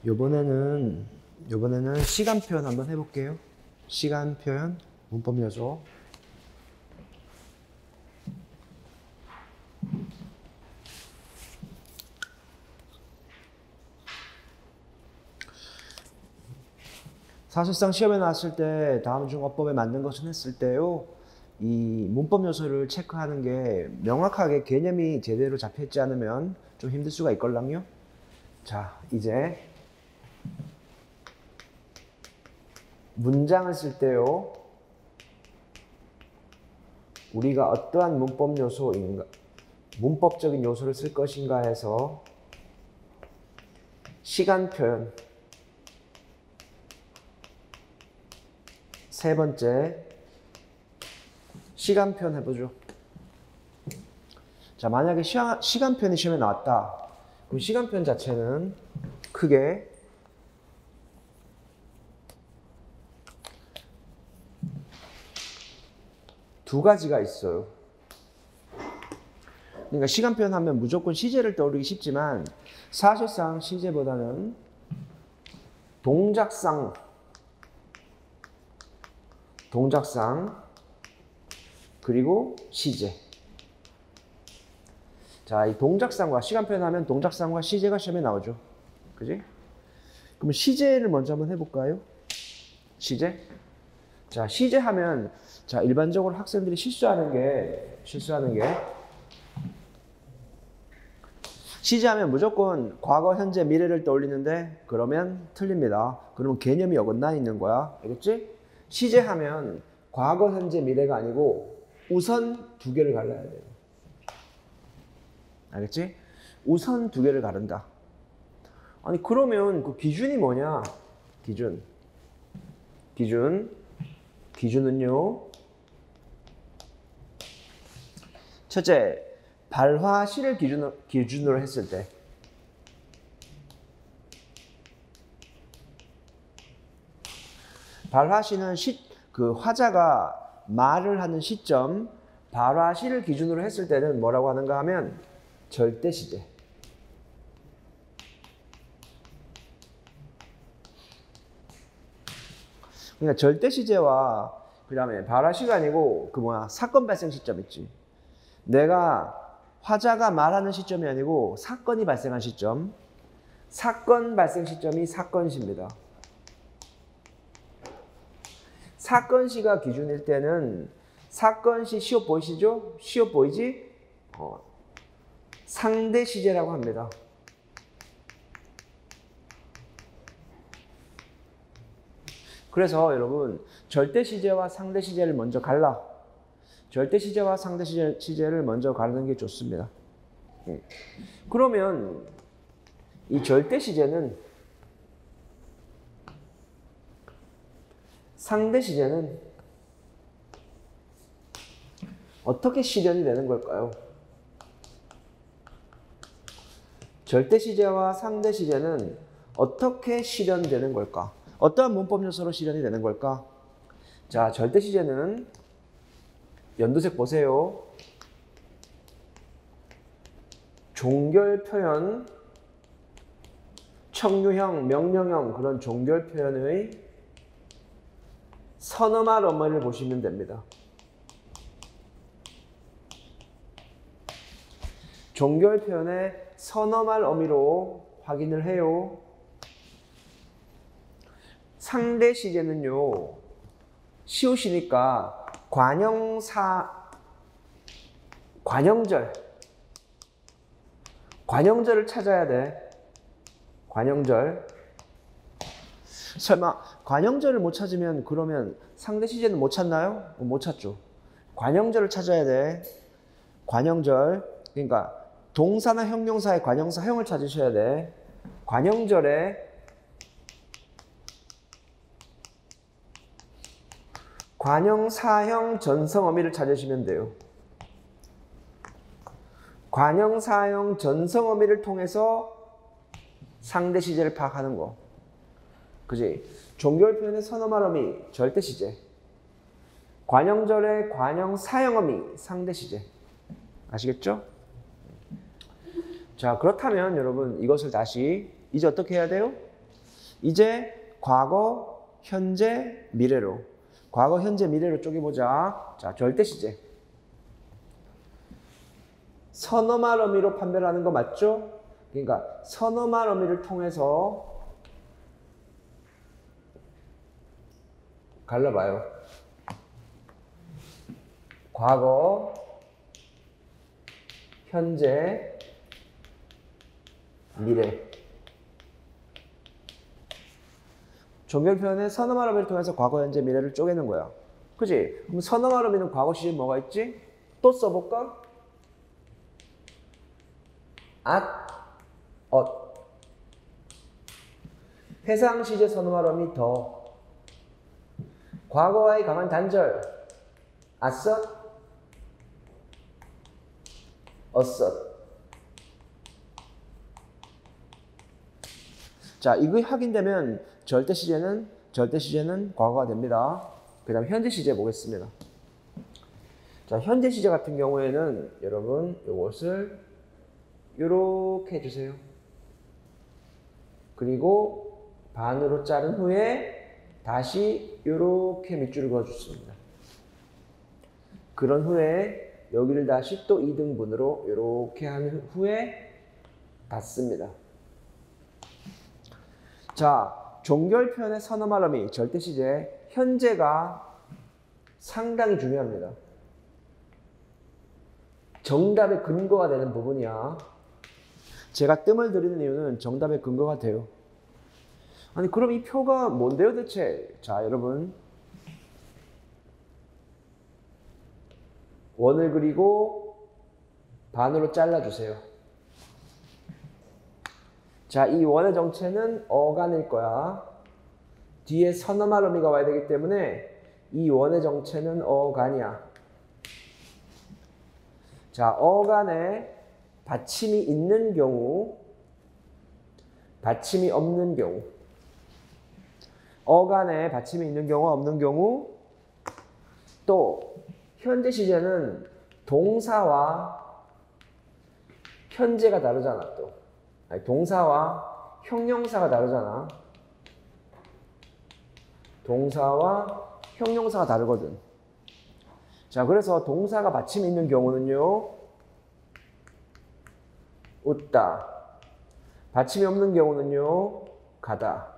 요번에는 시간 표현 한번 해볼게요. 시간 표현, 문법 요소. 사실상 시험에 나왔을 때 다음 중 어법에 맞는 것은 했을 때요. 이 문법 요소를 체크하는 게 명확하게 개념이 제대로 잡혀있지 않으면 좀 힘들 수가 있걸랑요. 자, 이제 문장을 쓸 때요. 우리가 어떠한 문법 요소인가, 문법적인 요소를 쓸 것인가 해서 시간 표현. 세 번째, 시간 표현 해보죠. 자, 만약에 시간 표현이 시험에 나왔다. 그럼 시간 표현 자체는 크게 두 가지가 있어요. 그러니까 시간 표현 하면 무조건 시제를 떠올리기 쉽지만 사실상 시제보다는 동작상 그리고 시제. 자, 이 동작상과 시간 표현하면 동작상과 시제가 시험에 나오죠. 그지? 그럼 시제를 먼저 한번 해볼까요? 시제. 자, 시제 하면 자, 일반적으로 학생들이 실수하는 게 시제하면 무조건 과거, 현재, 미래를 떠올리는데 그러면 틀립니다. 그러면 개념이 어긋나 있는 거야. 알겠지? 시제하면 과거, 현재, 미래가 아니고 우선 두 개를 갈라야 돼요. 알겠지? 우선 두 개를 가른다. 아니 그러면 그 기준이 뭐냐? 기준은요. 첫째, 발화시를 기준으로 했을 때. 발화시는 그 화자가 말을 하는 시점, 발화시를 기준으로 했을 때는 뭐라고 하는가 하면 절대시제. 그러니까 절대시제와 그 다음에 발화시가 아니고 사건 발생 시점 있지. 내가 화자가 말하는 시점이 아니고 사건이 발생한 시점. 사건 발생 시점이 사건시입니다. 사건시가 기준일 때는 사건시 시옷 보이시죠? 시옷 보이지? 상대시제라고 합니다. 그래서 여러분 절대시제와 상대시제를 먼저 갈라. 절대시제와 상대시제를 먼저 가르는 게 좋습니다. 그러면 이 절대시제는 상대시제는 어떻게 실현이 되는 걸까요? 절대시제와 상대시제는 어떻게 실현되는 걸까? 어떠한 문법 요소로 실현이 되는 걸까? 자, 절대시제는 연두색 보세요. 종결 표현, 청유형, 명령형 그런 종결 표현의 선어말 어머니를 보시면 됩니다. 종결 표현의 선어말 어미로 확인을 해요. 상대 시제는요, 시옷이니까 관형절을 찾아야 돼. 관형절. 설마 관형절을 못 찾으면 그러면 상대 시제는 못 찾나요? 못 찾죠. 관형절을 찾아야 돼. 관형절. 그러니까 동사나 형용사의 관형사형을 찾으셔야 돼. 관형절에 관형사형 전성어미를 찾으시면 돼요. 관형사형 전성어미를 통해서 상대 시제를 파악하는 거. 그지? 종결 표현의 선어말 어미 절대 시제. 관형절의 관형사형 어미 상대 시제. 아시겠죠? 자, 그렇다면 여러분 이것을 다시 이제 어떻게 해야 돼요? 이제 과거, 현재, 미래로. 과거, 현재, 미래로 쪼개보자. 자, 절대 시제. 선어말 어미로 판별을 하는 거 맞죠? 그러니까 선어말 어미를 통해서 갈라봐요. 과거, 현재, 미래. 종결표현의 선어말 어미를 통해서 과거, 현재, 미래를 쪼개는 거야. 그지? 그럼 선어말 어미는 과거 시제 뭐가 있지? 또 써볼까? at, 해상 시제 선어말 어미 더. 과거와의 강한 단절. asot, asot. 자, 이거 확인되면 절대 시제는 과거가 됩니다. 그 다음 현재 시제 보겠습니다. 자, 현재 시제 같은 경우에는 여러분 이것을 이렇게 해주세요. 그리고 반으로 자른 후에 다시 이렇게 밑줄을 그어줬습니다. 그런 후에 여기를 다시 또 2등분으로 이렇게 한 후에 닫습니다. 자, 종결표현의 선어말 어미, 절대 시제, 현재가 상당히 중요합니다. 정답의 근거가 되는 부분이야. 제가 뜸을 들이는 이유는 정답의 근거가 돼요. 아니, 그럼 이 표가 뭔데요, 대체? 자, 여러분. 원을 그리고 반으로 잘라주세요. 자, 이 원의 정체는 어간일 거야. 뒤에 선어말 어미가 와야 되기 때문에 이 원의 정체는 어간이야. 자, 어간에 받침이 있는 경우, 받침이 없는 경우. 어간에 받침이 있는 경우와 없는 경우. 또 현재 시제는 동사와 현재가 다르잖아. 또 아니, 동사와 형용사가 다르잖아. 동사와 형용사가 다르거든. 자, 그래서 동사가 받침이 있는 경우는요, 웃다. 받침이 없는 경우는요, 가다.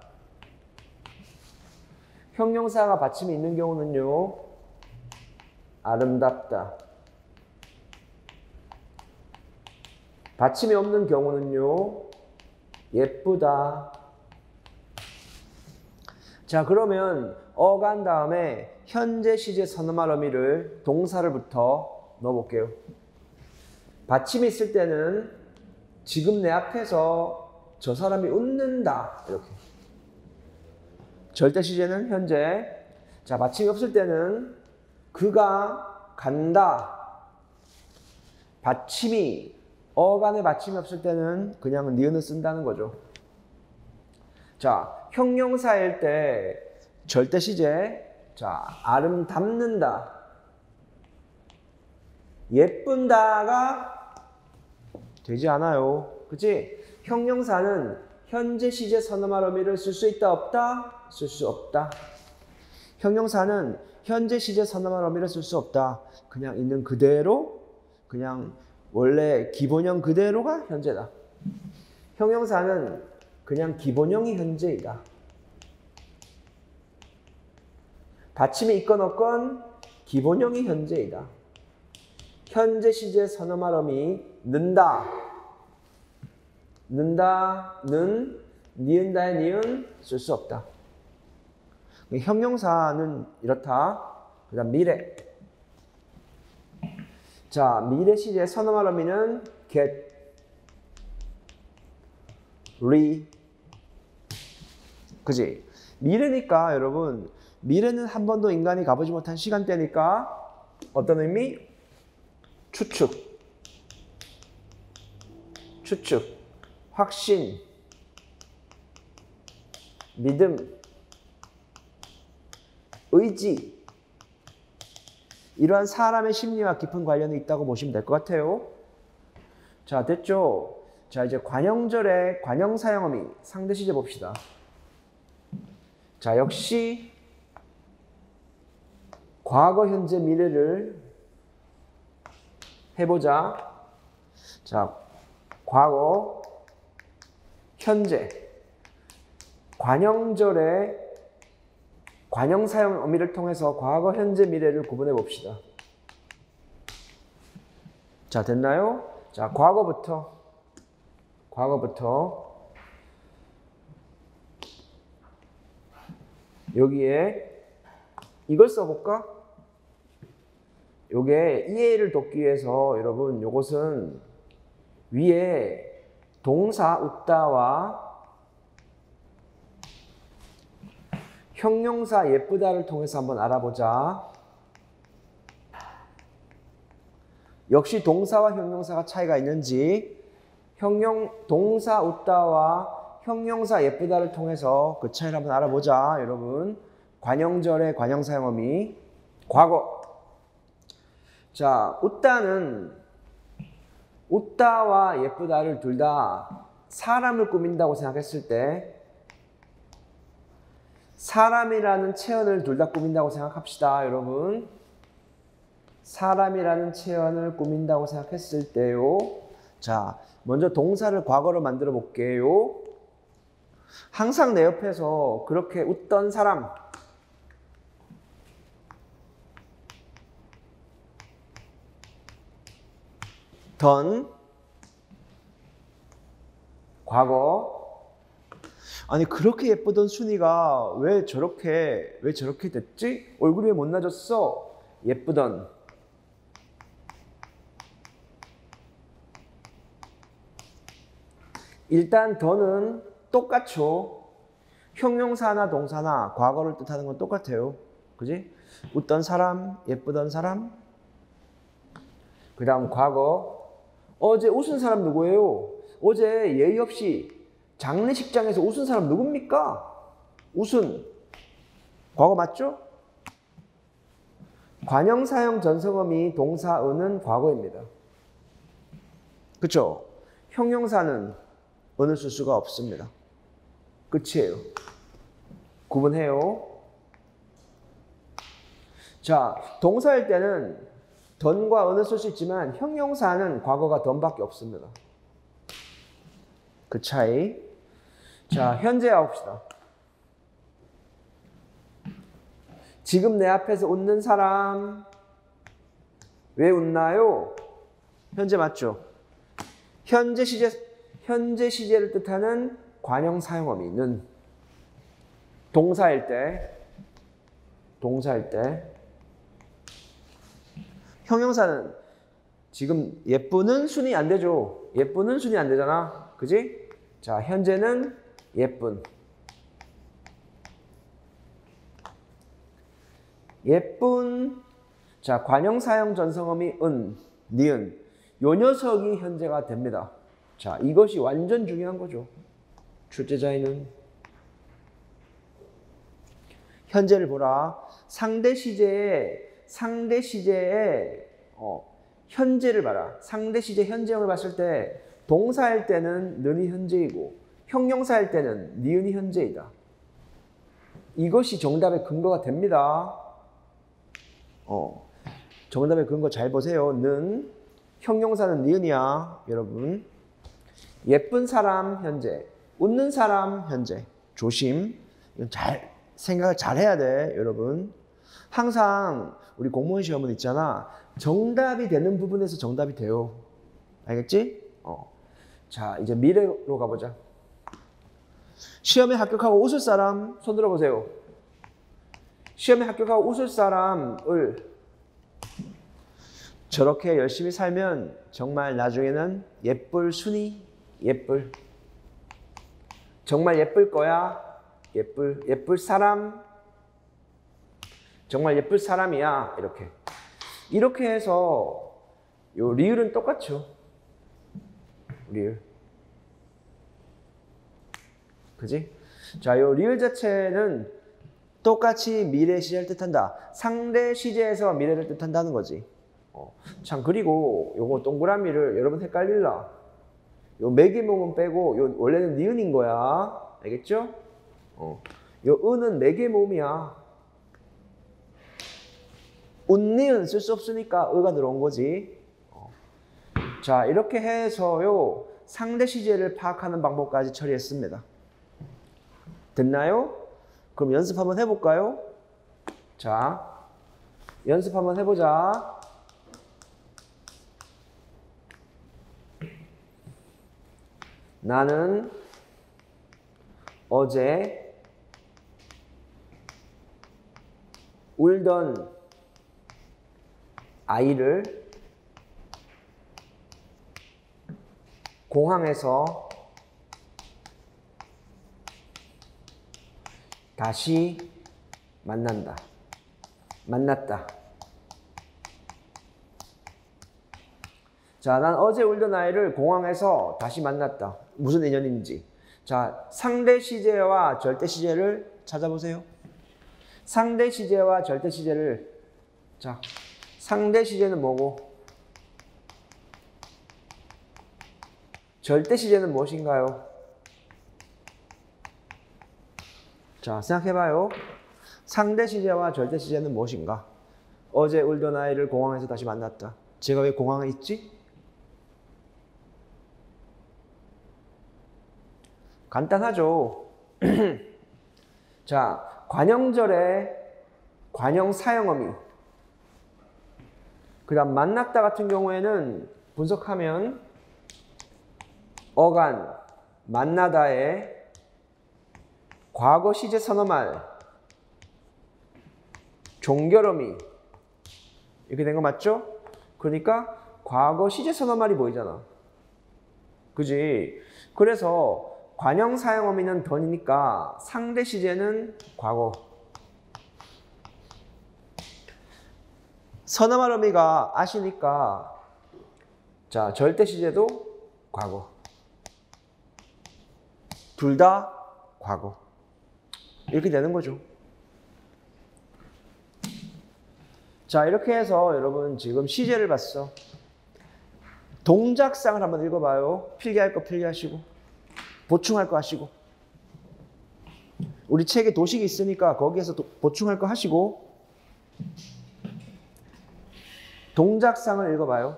형용사가 받침이 있는 경우는요, 아름답다. 받침이 없는 경우는요, 예쁘다. 자, 그러면 어간 다음에 현재 시제 선어말 어미를 동사를부터 넣어볼게요. 받침이 있을 때는 지금 내 앞에서 저 사람이 웃는다. 이렇게. 절대 시제는 현재. 자, 받침이 없을 때는 그가 간다. 받침이, 어간에 받침이 없을 때는 그냥 니은을 쓴다는 거죠. 자, 형용사일 때 절대 시제. 자, 아름답는다. 예쁜다가 되지 않아요. 그치? 형용사는 현재 시제 선어말 어미를 쓸 수 있다, 없다? 쓸 수 없다. 형용사는 현재 시제 선어말 어미를 쓸 수 없다. 그냥 있는 그대로, 그냥 원래 기본형 그대로가 현재다. 형용사는 그냥 기본형이 현재이다. 받침이 있건 없건 기본형이 현재이다. 현재 시제 선어말 어미 는다. 는다, 는, 니은다의 니은 쓸 수 없다. 형용사는 이렇다. 그 다음 미래. 자, 미래 시제 선어말 어미는 get, re. 그지? 미래니까 여러분, 미래는 한 번도 인간이 가보지 못한 시간대니까 어떤 의미? 추측. 추측. 확신. 믿음. 의지. 이러한 사람의 심리와 깊은 관련이 있다고 보시면 될 것 같아요. 자, 됐죠? 자, 이제 관형절의 관형 사용어미 상대 시제 봅시다. 자, 역시 과거, 현재, 미래를 해보자. 자, 과거, 현재, 관형절의 관형 사용 의미를 통해서 과거, 현재, 미래를 구분해 봅시다. 자, 됐나요? 자, 과거부터 여기에 이걸 써볼까? 요게 이해를 돕기 위해서 여러분 요것은 위에 동사 웃다와 형용사 예쁘다를 통해서 한번 알아보자. 역시 동사와 형용사가 차이가 있는지 동사 웃다와 형용사 예쁘다를 통해서 그 차이를 한번 알아보자. 여러분 관형절의 관형 사용 의미 과거. 자, 웃다와 예쁘다를 둘 다 사람을 꾸민다고 생각했을 때 사람이라는 체언을 둘 다 꾸민다고 생각합시다. 여러분 사람이라는 체언을 꾸민다고 생각했을 때요. 자, 먼저 동사를 과거로 만들어 볼게요. 항상 내 옆에서 그렇게 웃던 사람, 던 과거. 아니 그렇게 예쁘던 순이가 왜 저렇게 됐지? 얼굴이 왜 못나졌어? 예쁘던. 일단 더는 똑같죠. 형용사나 동사나 과거를 뜻하는 건 똑같아요. 그지? 웃던 사람, 예쁘던 사람. 그 다음 과거. 어제 웃은 사람 누구예요? 어제 예의 없이 장례식장에서 웃은 사람 누굽니까? 웃은. 과거 맞죠? 관형사용 전성어미 동사 은은 과거입니다. 그쵸? 형용사는 은을 쓸 수가 없습니다. 끝이에요. 구분해요. 자, 동사일 때는 던과 은을 쓸 수 있지만 형용사는 과거가 던밖에 없습니다. 그 차이. 자, 현재 해봅시다. 지금 내 앞에서 웃는 사람 왜 웃나요? 현재 맞죠? 현재 시제를 뜻하는 관형 사용어미는 동사일 때 형용사는 지금 예쁘는 순이 안 되죠. 예쁘는 순이 안 되잖아. 그지? 자, 현재는 예쁜. 예쁜. 자, 관형 사용 전성어미 은, 니은. 요 녀석이 현재가 됩니다. 자, 이것이 완전 중요한 거죠. 출제자에는 현재를 보라. 상대 시제에 현재를 봐라. 상대 시제 현재형을 봤을 때 동사일 때는 는이 현재이고 형용사일 때는 니은이 현재이다. 이것이 정답의 근거가 됩니다. 정답의 근거 잘 보세요. 는 형용사는 니은이야, 여러분. 예쁜 사람 현재, 웃는 사람 현재. 조심. 이건 생각을 잘 해야 돼, 여러분. 항상 우리 공무원 시험은 있잖아. 정답이 되는 부분에서 정답이 돼요. 알겠지? 자, 이제 미래로 가보자. 시험에 합격하고 웃을 사람 손 들어보세요. 시험에 합격하고 웃을 사람을 저렇게 열심히 살면 정말 나중에는 예쁠 순이, 예쁠. 정말 예쁠 거야. 예쁠 사람. 정말 예쁠 사람이야. 이렇게 해서 요 리을은 똑같죠. 리을. 그지? 자, 요 리을 자체는 똑같이 미래 시제를 뜻한다. 상대 시제에서 미래를 뜻한다는 거지. 참, 그리고 요거 동그라미를 여러분 헷갈릴라. 요 매기몽은 빼고 요 원래는 니은인 거야. 알겠죠? 요 은은 매개 모음이야. 운니은 쓸 수 없으니까 의가 들어온 거지. 자, 이렇게 해서요 상대 시제를 파악하는 방법까지 처리했습니다. 됐나요? 그럼 연습 한번 해볼까요? 자, 연습 한번 해보자. 나는 어제 울던 아이를 공항에서 다시 만났다. 자, 난 어제 울던 아이를 공항에서 다시 만났다. 무슨 인연인지. 자, 상대 시제와 절대 시제를 찾아보세요. 상대 시제와 절대 시제를. 자, 상대 시제는 뭐고? 절대 시제는 무엇인가요? 자, 생각해봐요. 상대 시제와 절대 시제는 무엇인가? 어제 울던 아이를 공항에서 다시 만났다. 제가 왜 공항에 있지? 간단하죠. 자, 관형절의 관형 사형어미. 그 다음 만났다 같은 경우에는 분석하면 어간, 만나다의 과거 시제 선어말, 종결어미 이렇게 된 거 맞죠? 그러니까 과거 시제 선어말이 보이잖아. 그지? 그래서 관형 사형어미는 던이니까 상대 시제는 과거. 선어말 어미가 아시니까 자, 절대 시제도 과거. 둘 다 과거. 이렇게 되는 거죠. 자, 이렇게 해서 여러분 지금 시제를 봤어. 동작상을 한번 읽어봐요. 필기할 거 필기하시고 보충할 거 하시고. 우리 책에 도식이 있으니까 거기에서 보충할 거 하시고 동작상을 읽어봐요.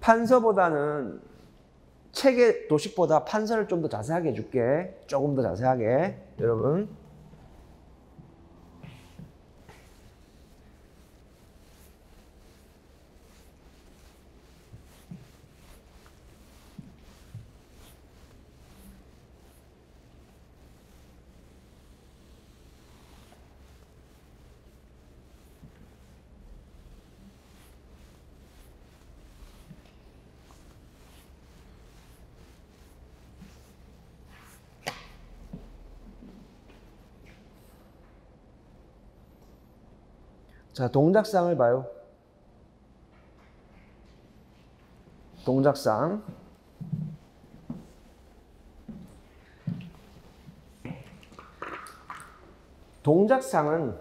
판서보다는 책의 도식보다 판서를 좀 더 자세하게 해줄게. 조금 더 자세하게. 여러분. 자, 동작상을 봐요. 동작상. 동작상은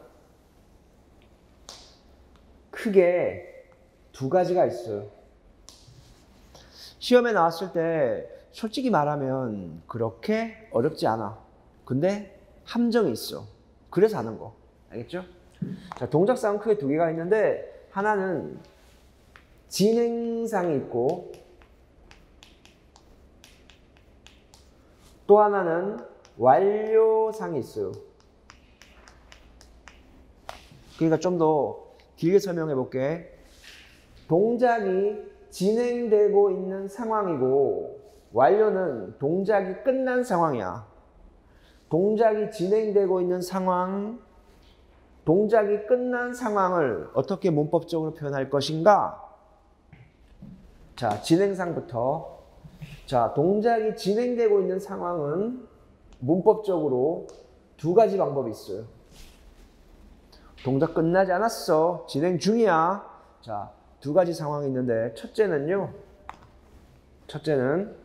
크게 두 가지가 있어요. 시험에 나왔을 때 솔직히 말하면 그렇게 어렵지 않아. 근데 함정이 있어. 그래서 하는 거. 알겠죠? 자, 동작상은 크게 두 개가 있는데 하나는 진행상이 있고 또 하나는 완료상이 있어요. 그러니까 좀 더 길게 설명해 볼게. 동작이 진행되고 있는 상황이고 완료는 동작이 끝난 상황이야. 동작이 진행되고 있는 상황, 동작이 끝난 상황을 어떻게 문법적으로 표현할 것인가? 자, 진행상부터. 자, 동작이 진행되고 있는 상황은 문법적으로 두 가지 방법이 있어요. 동작 끝나지 않았어. 진행 중이야. 자, 두 가지 상황이 있는데 첫째는요. 첫째는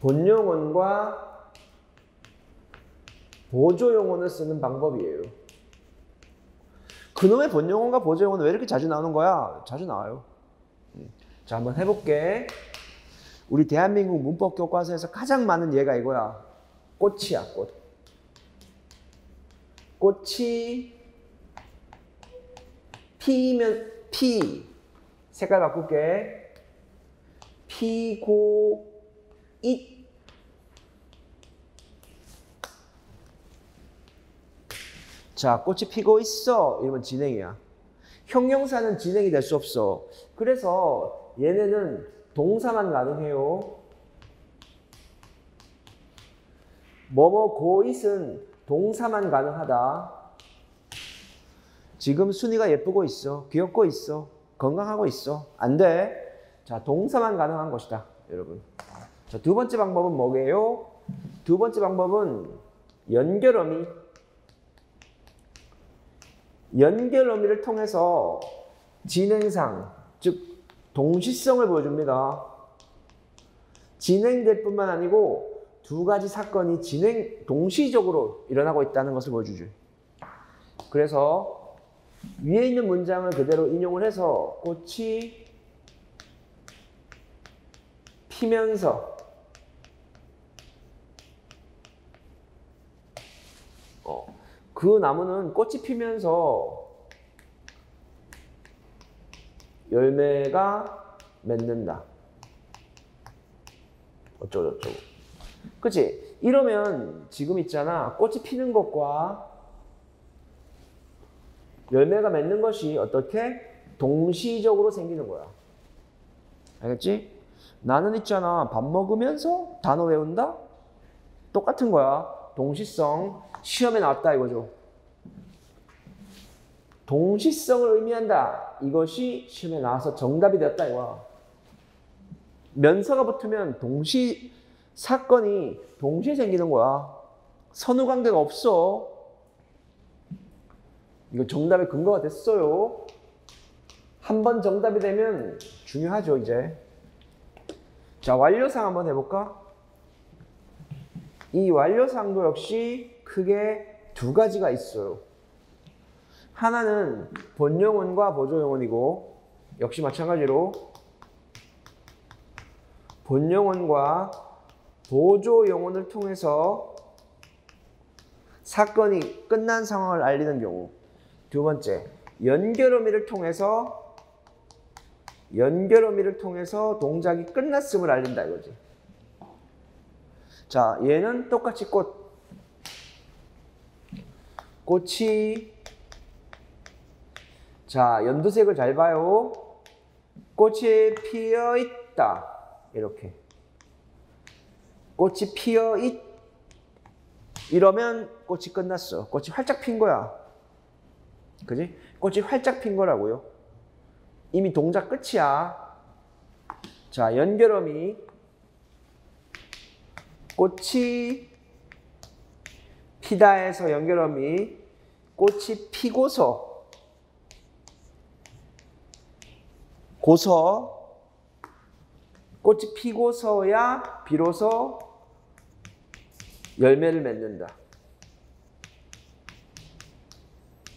본용언과 보조용언을 쓰는 방법이에요. 그놈의 본용어과 보조용어는 왜 이렇게 자주 나오는 거야? 자주 나와요. 자, 한번 해볼게. 우리 대한민국 문법 교과서에서 가장 많은 예가 이거야. 꽃이야, 꽃. 꽃이 피면 피. 색깔 바꿀게. 피고 잇. 자, 꽃이 피고 있어. 이러면 진행이야. 형용사는 진행이 될 수 없어. 그래서 얘네는 동사만 가능해요. 뭐뭐 고잇은 동사만 가능하다. 지금 순이가 예쁘고 있어. 귀엽고 있어. 건강하고 있어. 안 돼. 자, 동사만 가능한 것이다, 여러분. 자, 두 번째 방법은 뭐게요? 두 번째 방법은 연결어미. 연결어미를 통해서 진행상, 즉 동시성을 보여줍니다. 진행될 뿐만 아니고 두 가지 사건이 동시적으로 일어나고 있다는 것을 보여주죠. 그래서 위에 있는 문장을 그대로 인용을 해서 꽃이 피면서 그 나무는 꽃이 피면서 열매가 맺는다. 어쩌고저쩌고. 그치? 이러면 지금 있잖아. 꽃이 피는 것과 열매가 맺는 것이 어떻게? 동시적으로 생기는 거야. 알겠지? 나는 있잖아. 밥 먹으면서 단어 외운다? 똑같은 거야. 동시성. 시험에 나왔다 이거죠. 동시성을 의미한다. 이것이 시험에 나와서 정답이 되었다 이거야. 면서가 붙으면 사건이 동시에 생기는 거야. 선후관계가 없어. 이거 정답의 근거가 됐어요. 한 번 정답이 되면 중요하죠, 이제. 자, 완료상 한번 해볼까? 이 완료상도 역시 크게 두 가지가 있어요. 하나는 본용어과 보조용어이고, 역시 마찬가지로 본용어과 보조용어를 통해서 사건이 끝난 상황을 알리는 경우. 두 번째, 연결어미를 통해서 동작이 끝났음을 알린다 이거지. 자, 얘는 똑같이 꽃이, 자, 연두색을 잘 봐요. 꽃이 피어 있다. 이렇게. 꽃이 피어 이러면 꽃이 끝났어. 꽃이 활짝 핀 거야. 그지? 꽃이 활짝 핀 거라고요. 이미 동작 끝이야. 자, 연결어미. 꽃이 피다에서 연결어미. 꽃이 피고서 꽃이 피고서야 비로소 열매를 맺는다.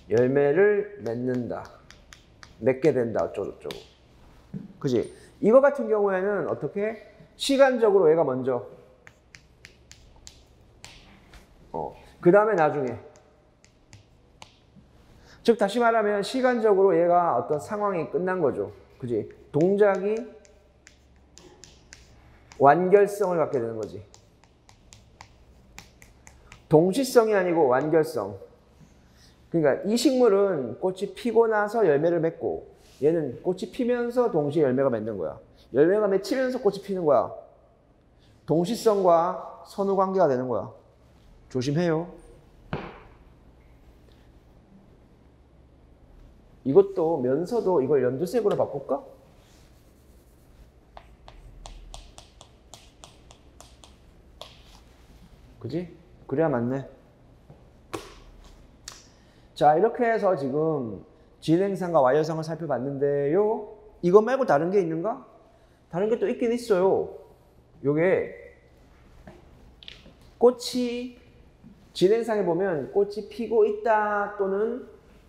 열매를 맺는다. 맺게 된다. 어쩌고저쩌고. 그지? 이거 같은 경우에는 어떻게? 시간적으로 얘가 먼저. 그 다음에 나중에. 즉, 다시 말하면 시간적으로 얘가 어떤 상황이 끝난 거죠. 그지? 동작이 완결성을 갖게 되는 거지. 동시성이 아니고 완결성. 그러니까 이 식물은 꽃이 피고 나서 열매를 맺고, 얘는 꽃이 피면서 동시에 열매가 맺는 거야. 열매가 맺히면서 꽃이 피는 거야. 동시성과 선후관계가 되는 거야. 조심해요. 이것도 면서도 이걸 연두색으로 바꿀까? 그지? 그래야 맞네. 자, 이렇게 해서 지금 진행상과 완료상을 살펴봤는데요. 이거 말고 다른 게 있는가? 다른 게 또 있긴 있어요. 요게 꽃이 진행상에 보면 꽃이 피고 있다 또는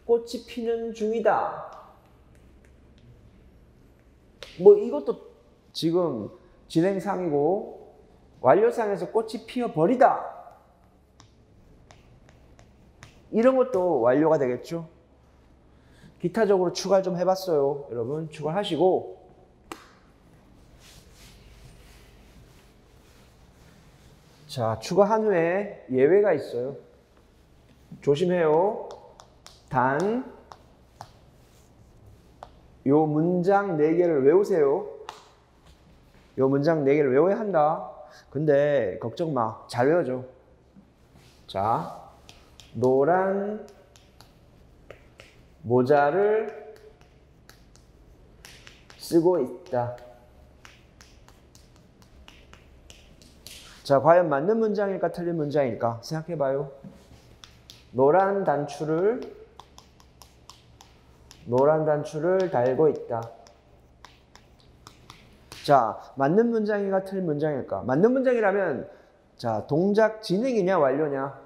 꽃이 피는 중이다. 뭐 이것도 지금 진행상이고 완료상에서 꽃이 피어버리다. 이런 것도 완료가 되겠죠. 기타적으로 추가를 좀 해봤어요. 여러분 추가하시고 자 추가한 후에 예외가 있어요. 조심해요. 단 요 문장 4개를 외우세요. 요 문장 4개를 외워야 한다. 근데 걱정 마. 잘 외워줘. 자, 노란 모자를 쓰고 있다. 자, 과연 맞는 문장일까 틀린 문장일까 생각해봐요. 노란 단추를 달고 있다. 자, 맞는 문장일까 틀린 문장일까? 맞는 문장이라면 자, 동작 진행이냐 완료냐?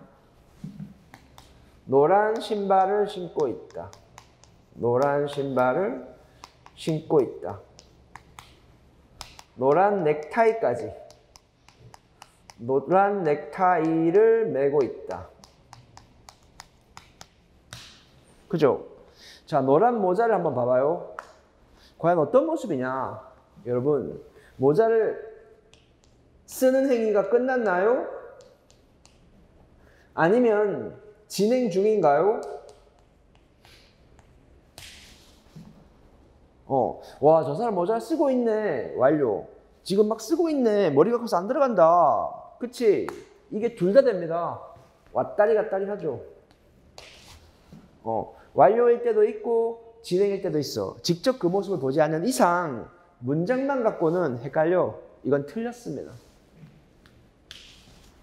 노란 신발을 신고 있다. 노란 신발을 신고 있다. 노란 넥타이까지. 노란 넥타이를 메고 있다. 그죠? 자, 노란 모자를 한번 봐봐요. 과연 어떤 모습이냐? 여러분, 모자를 쓰는 행위가 끝났나요? 아니면 진행 중인가요? 와, 저 사람 모자를 쓰고 있네. 완료. 지금 막 쓰고 있네. 머리가 커서 안 들어간다. 그치? 이게 둘 다 됩니다. 왔다리 갔다리 하죠. 완료일 때도 있고 진행일 때도 있어. 직접 그 모습을 보지 않는 이상 문장만 갖고는 헷갈려. 이건 틀렸습니다.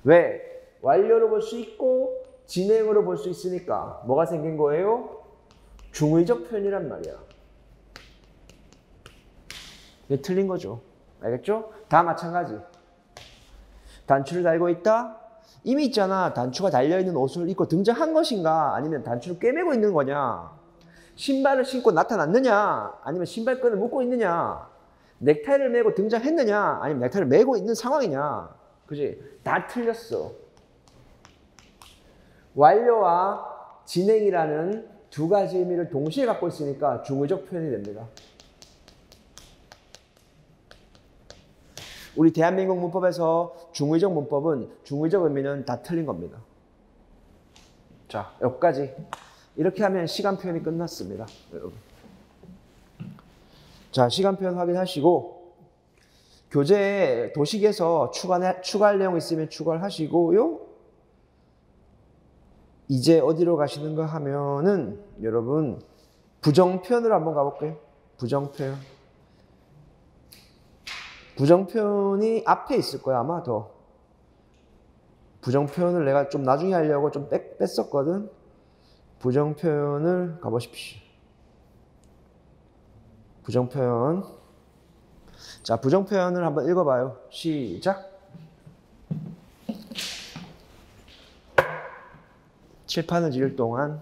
왜? 완료로 볼 수 있고 진행으로 볼 수 있으니까 뭐가 생긴 거예요? 중의적 표현이란 말이야. 이게 틀린 거죠. 알겠죠? 다 마찬가지. 단추를 달고 있다? 이미 있잖아. 단추가 달려있는 옷을 입고 등장한 것인가? 아니면 단추를 꿰매고 있는 거냐? 신발을 신고 나타났느냐? 아니면 신발끈을 묶고 있느냐? 넥타이를 메고 등장했느냐? 아니면 넥타이를 메고 있는 상황이냐? 그지? 다 틀렸어. 완료와 진행이라는 두 가지 의미를 동시에 갖고 있으니까 중의적 표현이 됩니다. 우리 대한민국 문법에서 중의적 문법은 중의적 의미는 다 틀린 겁니다. 자, 여기까지. 이렇게 하면 시간 표현이 끝났습니다. 여러분. 자, 시간 표현 확인하시고 교재에 도식에서 추가할 내용 있으면 추가를 하시고요. 이제 어디로 가시는가 하면은 여러분 부정표현으로 한번 가볼게요. 부정표현. 부정표현이 앞에 있을 거야 아마 더. 부정표현을 내가 좀 나중에 하려고 좀 뺐었거든. 부정표현을 가보십시오. 부정표현. 자, 부정표현을 한번 읽어봐요. 시작. 칠판을 지을 동안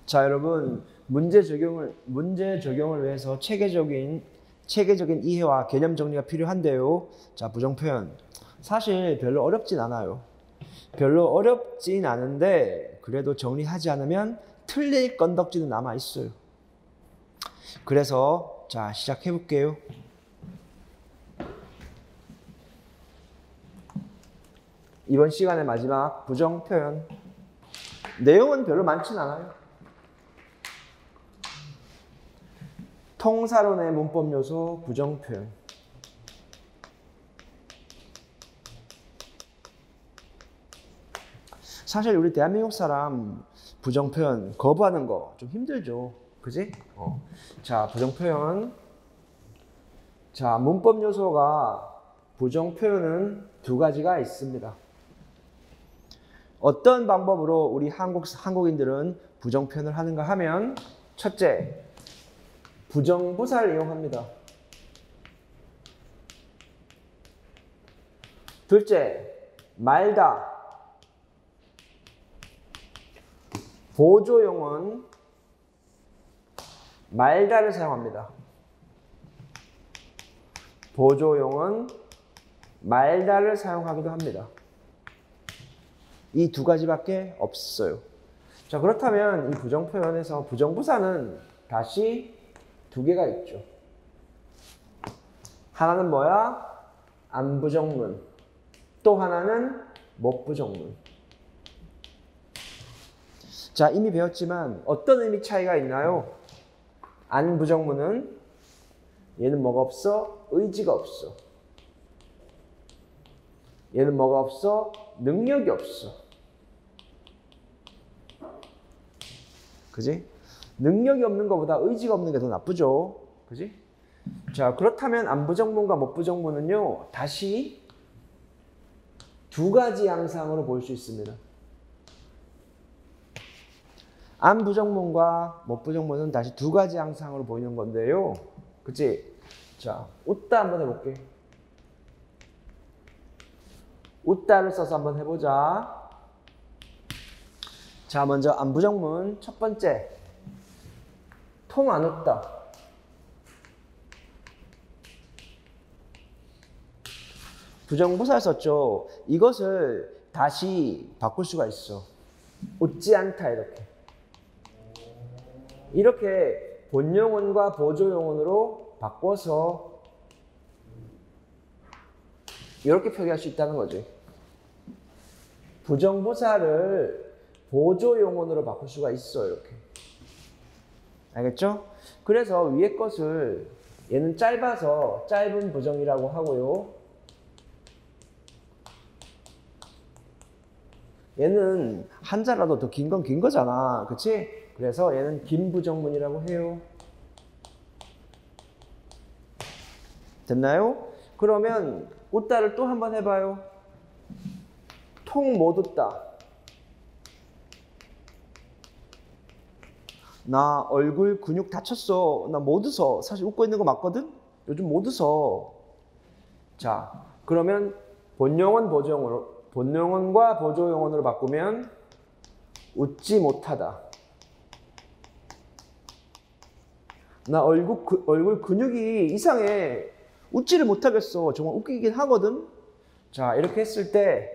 자, 여러분 문제 적용을 위해서 체계적인 이해와 개념 정리가 필요한데요. 자, 부정표현. 사실 별로 어렵진 않아요. 별로 어렵진 않은데 그래도 정리하지 않으면 틀릴 건덕지는 남아 있어요. 그래서 자, 시작해 볼게요. 이번 시간의 마지막 부정 표현. 내용은 별로 많진 않아요. 통사론의 문법 요소 부정 표현. 사실 우리 대한민국 사람 부정 표현 거부하는 거 좀 힘들죠. 그지? 자, 부정 표현. 자, 문법 요소가 부정 표현은 두 가지가 있습니다. 어떤 방법으로 우리 한국인들은 부정 표현을 하는가 하면, 첫째, 부정부사를 이용합니다. 둘째, 말다. 보조용은 말다를 사용합니다. 보조용은 말다를 사용하기도 합니다. 이 두 가지밖에 없어요. 자, 그렇다면 이 부정 표현에서 부정부사는 다시 두 개가 있죠. 하나는 뭐야? 안부정문. 또 하나는 못부정문. 자, 이미 배웠지만 어떤 의미 차이가 있나요? 안부정문은 얘는 뭐가 없어? 의지가 없어. 얘는 뭐가 없어? 능력이 없어. 그지? 능력이 없는 것보다 의지가 없는 게 더 나쁘죠. 그지? 자, 그렇다면 안부정문과 못부정문은요, 다시 두 가지 양상으로 볼 수 있습니다. 안부정문과 못부정문은 다시 두 가지 양상으로 보이는 건데요. 그치? 자, 웃다 한번 해볼게. 웃다를 써서 한번 해보자. 자, 먼저 안부정문 첫 번째. 통 안 웃다. 부정부사를 썼죠. 이것을 다시 바꿀 수가 있어. 웃지 않다 이렇게. 이렇게 본용언과 보조용언으로 바꿔서 이렇게 표기할 수 있다는 거지. 부정부사를 보조용언으로 바꿀 수가 있어 이렇게. 알겠죠? 그래서 위에 것을 얘는 짧아서 짧은 부정이라고 하고요. 얘는 한자라도 더 긴 건 긴 거잖아. 그치? 그래서 얘는 긴 부정문이라고 해요. 됐나요? 그러면 웃다를 또 한번 해봐요. 통 못 웃다. 나 얼굴 근육 다쳤어. 나 못 웃어. 사실 웃고 있는 거 맞거든? 요즘 못 웃어. 자, 그러면 본용언과 보조용언으로 바꾸면 웃지 못하다. 나 얼굴 근육이 이상해. 웃지를 못하겠어. 정말 웃기긴 하거든? 자, 이렇게 했을 때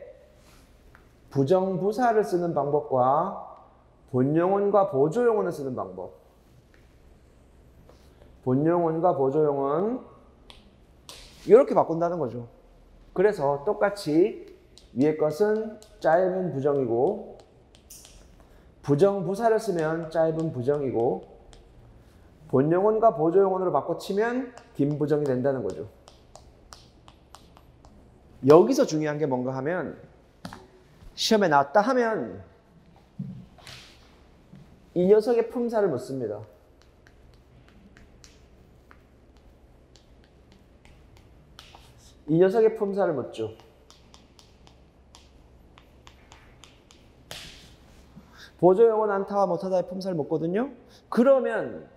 부정부사를 쓰는 방법과 본용언과 보조용언을 쓰는 방법. 본용언과 보조용언 이렇게 바꾼다는 거죠. 그래서 똑같이 위에 것은 짧은 부정이고 부정부사를 쓰면 짧은 부정이고 본용언과 보조용언으로 바꿔치면 긴 부정이 된다는 거죠. 여기서 중요한 게 뭔가 하면 시험에 나왔다 하면 이 녀석의 품사를 묻습니다. 이 녀석의 품사를 묻죠. 보조용언 안타와 못하다의 품사를 묻거든요. 그러면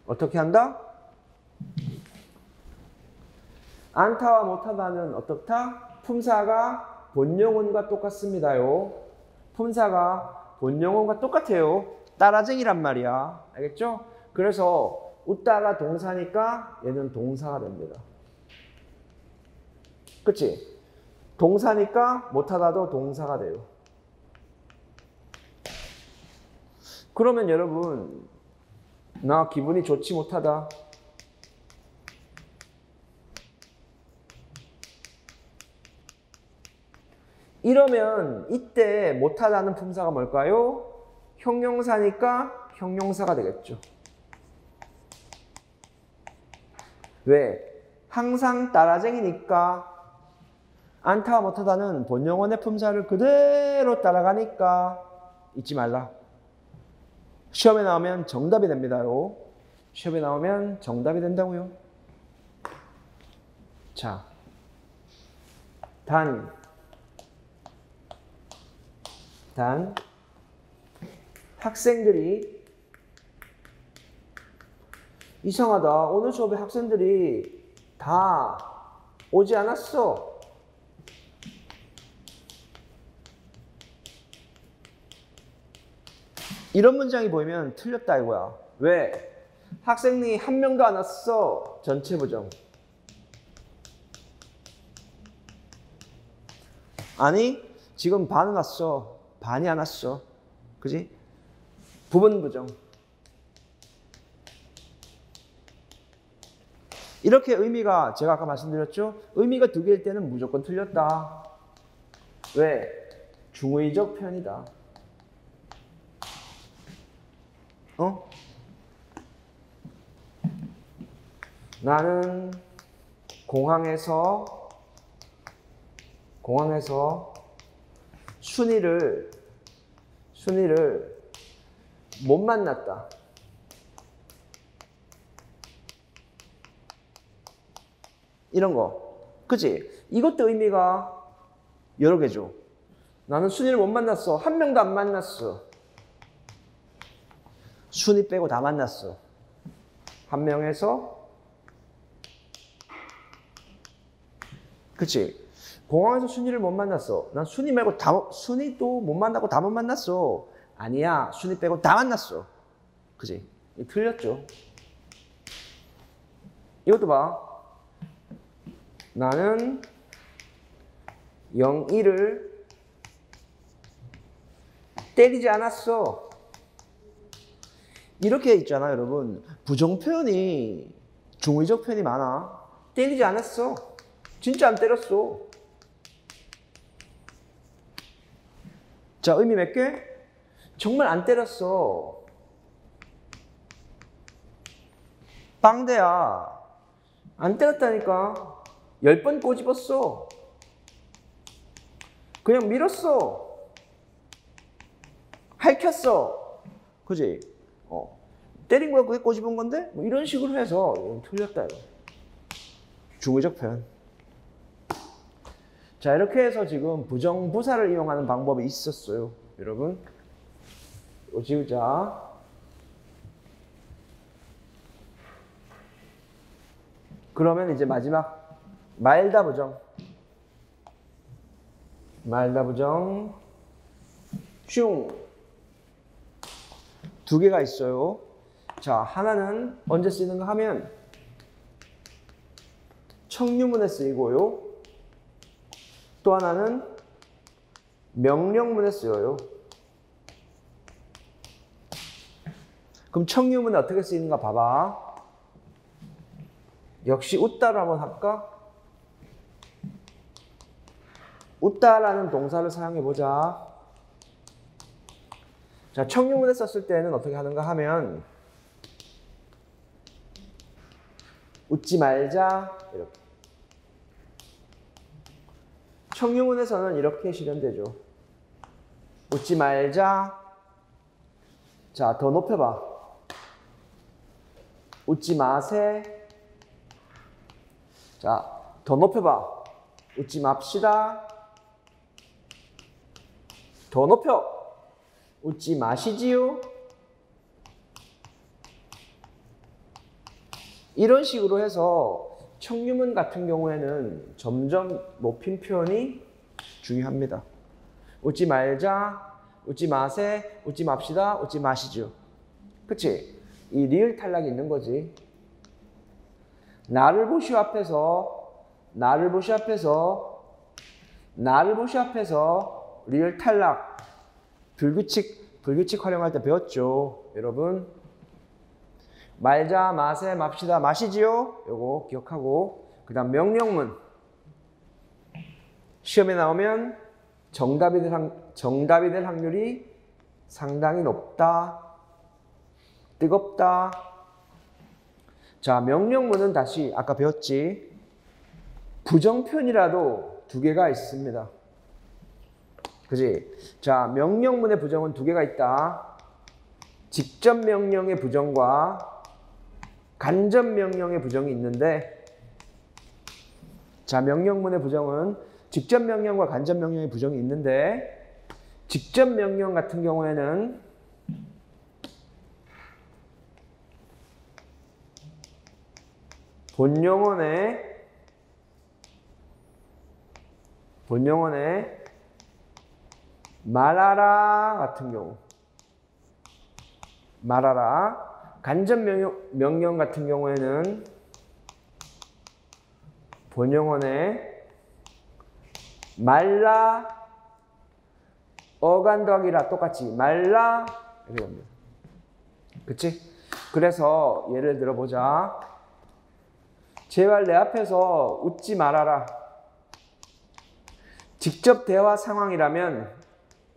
어떻게 한다? 안타와 못하다는 어떻다? 품사가 본용언과 똑같습니다요. 품사가 본용언과 똑같아요. 따라쟁이란 말이야. 알겠죠? 그래서 웃다가 동사니까 얘는 동사가 됩니다. 그치? 동사니까 못하다도 동사가 돼요. 그러면 여러분, 나 기분이 좋지 못하다. 이러면 이때 못하다는 품사가 뭘까요? 형용사니까 형용사가 되겠죠. 왜? 항상 따라쟁이니까. 안타와 못하다는 본용어의 품사를 그대로 따라가니까 잊지 말라. 시험에 나오면 정답이 됩니다요. 시험에 나오면 정답이 된다고요. 자, 단 학생들이 이상하다. 오늘 수업에 학생들이 다 오지 않았어. 이런 문장이 보이면 틀렸다 이거야. 왜? 학생이 한 명도 안 왔어. 전체 부정. 아니, 지금 반은 왔어. 반이 안 왔어. 그지? 부분 부정. 이렇게 의미가 제가 아까 말씀드렸죠? 의미가 두 개일 때는 무조건 틀렸다. 왜? 중의적 표현이다. 나는 공항에서 순이를 못 만났다. 이런 거. 그치? 이것도 의미가 여러 개죠. 나는 순이를 못 만났어. 한 명도 안 만났어. 순이 빼고 다 만났어. 한 명에서. 그치? 공항에서 순이를 못 만났어. 난 순이 말고 순이도 못 만나고 다 못 만났어. 아니야. 순이 빼고 다 만났어. 그치? 틀렸죠? 이것도 봐. 나는 영희를 때리지 않았어. 이렇게 있잖아, 여러분. 부정표현이 중의적 표현이 많아. 때리지 않았어. 진짜 안 때렸어. 자, 의미 몇 개? 정말 안 때렸어. 빵대야. 안 때렸다니까. 10번 꼬집었어. 그냥 밀었어. 핥혔어. 그지? 때린 거야 그게 꼬집은 건데? 뭐 이런 식으로 해서 틀렸다 이거. 중의적 표현. 자, 이렇게 해서 지금 부정부사를 이용하는 방법이 있었어요. 여러분. 이거 지우자. 그러면 이제 마지막 말다 부정. 말다 부정. 슝. 두 개가 있어요. 자, 하나는 언제 쓰이는가 하면 청유문에 쓰이고요. 또 하나는 명령문에 쓰여요. 그럼 청유문에 어떻게 쓰이는가 봐봐. 역시 웃다를 한번 할까? 웃다라는 동사를 사용해보자. 자, 청유문에 썼을 때는 어떻게 하는가 하면 웃지 말자 이렇게. 청유문에서는 이렇게 실현되죠. 웃지 말자. 자, 더 높여봐. 웃지 마세. 자, 더 높여봐. 웃지 맙시다. 더 높여. 웃지 마시지요. 이런 식으로 해서 청유문 같은 경우에는 점점 높인 표현이 중요합니다. 웃지 말자, 웃지 마세, 웃지 맙시다, 웃지 마시죠. 그치? 이 리을 탈락이 있는 거지. 나를 보시오 앞에서 리을 탈락. 불규칙 활용할 때 배웠죠. 여러분. 말자, 마세, 맙시다, 마시지요. 요거 기억하고. 그 다음 명령문. 시험에 나오면 정답이 될 확률이 상당히 높다. 뜨겁다. 자, 명령문은 다시 아까 배웠지. 부정표현이라도 두 개가 있습니다. 그지? 자, 명령문의 부정은 두 개가 있다. 직접 명령의 부정과 간접 명령의 부정이 있는데, 자, 명령문의 부정은 직접 명령과 간접 명령의 부정이 있는데, 직접 명령 같은 경우에는 본용어의 말하라 같은 경우, 말하라. 간접 명령 같은 경우에는 본용어의 말라, 어간 더하기라 똑같이 말라 이렇게 됩니다. 그치? 그래서 예를 들어 보자. 제발 내 앞에서 웃지 말아라. 직접 대화 상황이라면,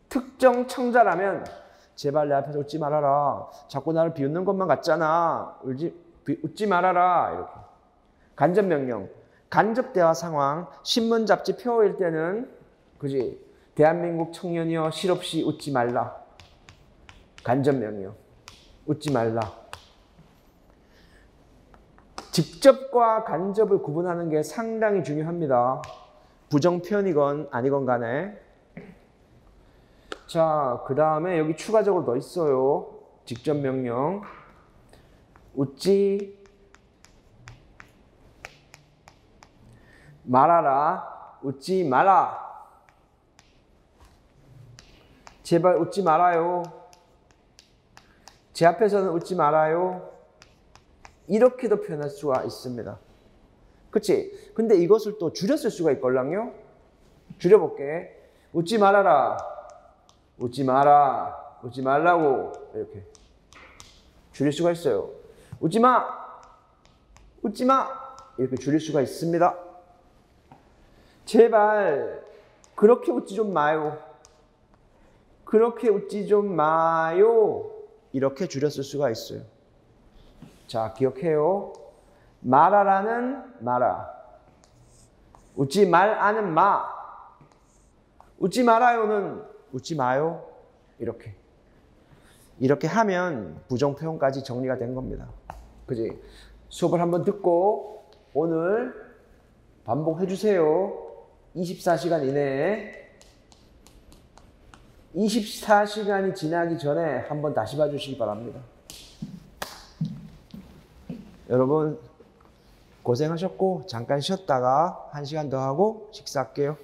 특정 청자라면 제발 내 앞에서 웃지 말아라. 자꾸 나를 비웃는 것만 같잖아. 웃지 말아라. 이렇게. 간접 명령. 간접 대화 상황, 신문 잡지 표일 때는, 그지? 대한민국 청년이여 실없이 웃지 말라. 간접 명령. 웃지 말라. 직접과 간접을 구분하는 게 상당히 중요합니다. 부정 표현이건 아니건 간에. 자, 그 다음에 여기 추가적으로 더 있어요. 직접 명령. 웃지 말아라. 웃지 마라. 제발 웃지 말아요. 제 앞에서는 웃지 말아요. 이렇게도 표현할 수가 있습니다. 그치? 근데 이것을 또 줄였을 수가 있걸랑요? 줄여볼게. 웃지 말아라. 웃지 마라. 웃지 말라고. 이렇게 줄일 수가 있어요. 웃지 마. 웃지 마. 이렇게 줄일 수가 있습니다. 제발 그렇게 웃지 좀 마요. 그렇게 웃지 좀 마요. 이렇게 줄였을 수가 있어요. 자, 기억해요. 말하라는 마라. 웃지 말아는 마. 웃지 말아요는 웃지 마요. 이렇게 하면 부정표현까지 정리가 된 겁니다. 그지? 수업을 한번 듣고 오늘 반복해 주세요. 24시간 이내에. 24시간이 지나기 전에 한번 다시 봐주시기 바랍니다. 여러분 고생하셨고 잠깐 쉬었다가 1시간 더 하고 식사할게요.